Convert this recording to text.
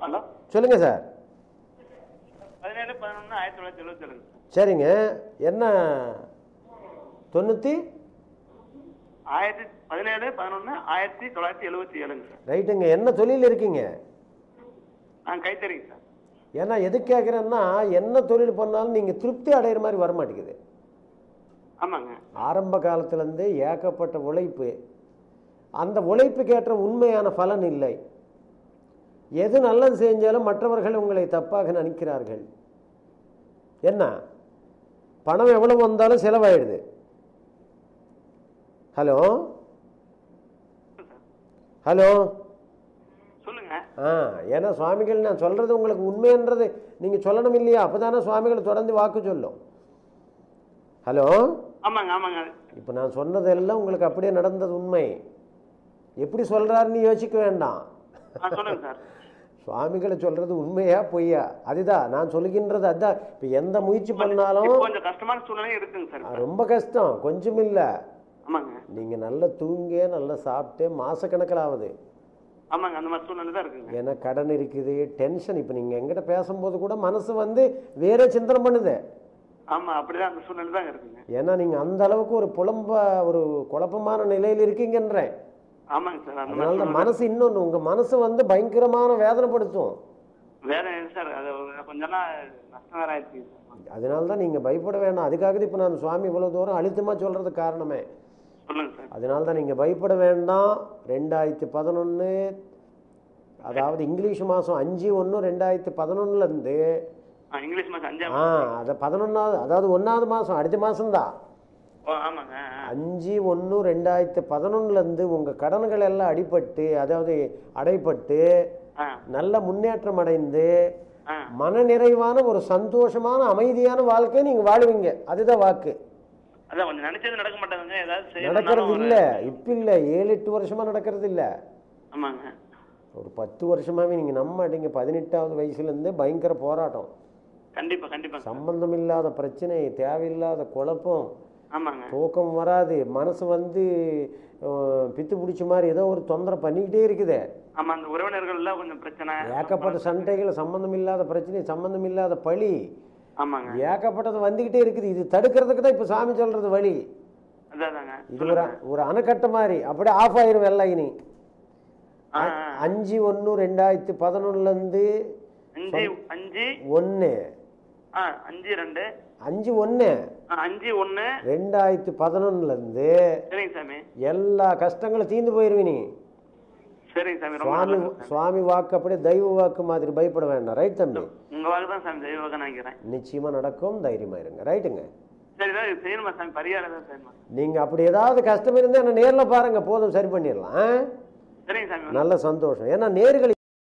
Hello, சொல்லுங்க sir. 17/11/1977. சரிங்க. என்ன 90 17/11/1977 சார். ரைட்டுங்க. என்ன தொழில் இருக்கீங்க? நான் கைத்தறிங்க சார். ஏன்னா எதுக்கு கேட்குறேன்னா, என்ன தொழில் பண்ணாலும் நீங்கள் திருப்தி அடைகிற மாதிரி வர மாட்டேங்குது. ஆமாங்க. ஆரம்ப காலத்துலேருந்து ஏகப்பட்ட உழைப்பு, அந்த உழைப்புக்கேற்ற உண்மையான பலன் இல்லை. எது நல்லது செஞ்சாலும் மற்றவர்கள் உங்களை தப்பாக நினைக்கிறார்கள். என்ன பணம் எவ்வளவு வந்தாலும் செலவாயிடுது. ஹலோ ஹலோ சொல்லுங்க. ஏன்னா சுவாமிகள் நான் சொல்றது உங்களுக்கு உண்மைன்றது நீங்க சொல்லணும் இல்லையா? அப்பதானே சுவாமிகள் தொடர்ந்து வாக்கு சொல்லும். ஹலோ. ஆமாங்க ஆமாங்க. இப்போ நான் சொன்னதெல்லாம் உங்களுக்கு அப்படியே நடந்தது உண்மை. எப்படி சொல்றாருன்னு யோசிக்க வேண்டாம். சொல்லுங்க சார். சுவாமிகளை சொல்றது உண்மையா பொய்யா அதுதான் நான் சொல்லுகின்றது. அதுதான் இப்போ எந்த முயற்சி பண்ணாலும் கொஞ்சம் கஷ்டமான சூழ்நிலை இருக்குங்க சார். ரொம்ப கஷ்டம், கொஞ்சம் இல்லை. ஆமாங்க. நீங்க நல்லா தூங்க நல்லா சாப்பிட்டு மாசக்கணக்கில் ஆகுது. ஆமாங்க, அந்த மாதிரி சூழ்நிலை தான் இருக்குங்க. ஏன்னா கடன் இருக்குது, டென்ஷன். இப்போ நீங்க எங்கிட்ட பேசும்போது கூட மனசு வந்து வேற சிந்தனை பண்ணுது. ஆமா, அப்படிதான் அந்த சூழ்நிலை தான் இருக்குங்க. ஏன்னா நீங்க அந்த அளவுக்கு ஒரு ஒரு குழப்பமான நிலையில் இருக்கீங்கன்றேன். ஆமாங்க சார். அதனால மனசு இன்னொன்று உங்க மனசு வந்து பயங்கரமான வேதனைப்படுத்தும். வேற சார், அது கொஞ்சம் நஷ்டம் வேற ஆயிடுச்சு. அதனால தான் நீங்க பயப்பட வேண்டாம். அதுக்காக இப்போ நான் சுவாமி இவ்வளவு தூரம் அழுத்தமா சொல்றது காரணமே. சொல்லுங்க சார். அதனால தான் நீங்க பயப்பட வேண்டாம். 2011 அதாவது இங்கிலீஷ் மாதம் 5/1/2011 இங்கிலீஷ் மாதம் 5 அது 11வது அதாவது 1வது மாதம் அடுத்த மாதம்தான். 5/1/2011 உங்க கடன்கள் எல்லாம் அடிபட்டு அதாவது அடைப்பட்டு நல்ல முன்னேற்றம் அடைந்து மன நிறைவான ஒரு சந்தோஷமான அமைதியான வாழ்க்கையை நீங்க வாழுவீங்க. அதுதான் வாக்கு. நடக்கிறது இல்ல, இப்ப இல்ல, 7-8 வருஷமா நடக்கிறது இல்ல. ஒரு 10 வருஷமாவே நீங்க நம்ப மாட்டீங்க. 18வது வயசுல இருந்து பயங்கர போராட்டம். கண்டிப்பா கண்டிப்பா. சம்பந்தம் இல்லாத பிரச்சனை, தேவையில்லாத குழப்பம், தூக்கம் வராது, மனசு வந்து பித்து பிடிச்ச மாதிரி ஏதோ ஒரு தொந்தரவு பண்ணிக்கிட்டே இருக்குது. ஏகப்பட்ட சண்டைகள், சம்பந்தம் இல்லாத பிரச்சனை, சம்பந்தம் இல்லாத பழி, ஏகப்பட்டது வந்துகிட்டே இருக்குது. இது தடுக்கிறதுக்கு தான் இப்ப சாமி சொல்றது வழி. இது ஒரு அணைக்கட்ட மாதிரி அப்படியே ஆஃப் ஆயிரும் எல்லாம். இனி 5/1/2011 எல்லா கஷ்டங்களும் தீர்ந்து போயிருவீ. சுவாமி வாக்கு அப்படியே தெய்வ வாக்கு மாதிரி, பயப்பட வேண்டாம். ரைட் தம்பி? நிச்சயமா நடக்கும், தைரியமா இருங்க. ரைட்டுங்க. நீங்க அப்படி ஏதாவது கஷ்டம் இருந்தா என்ன நேர்ல பாருங்க, போதும், சரி பண்ணிடலாம். நல்ல சந்தோஷம். ஏன்னா நேர்களை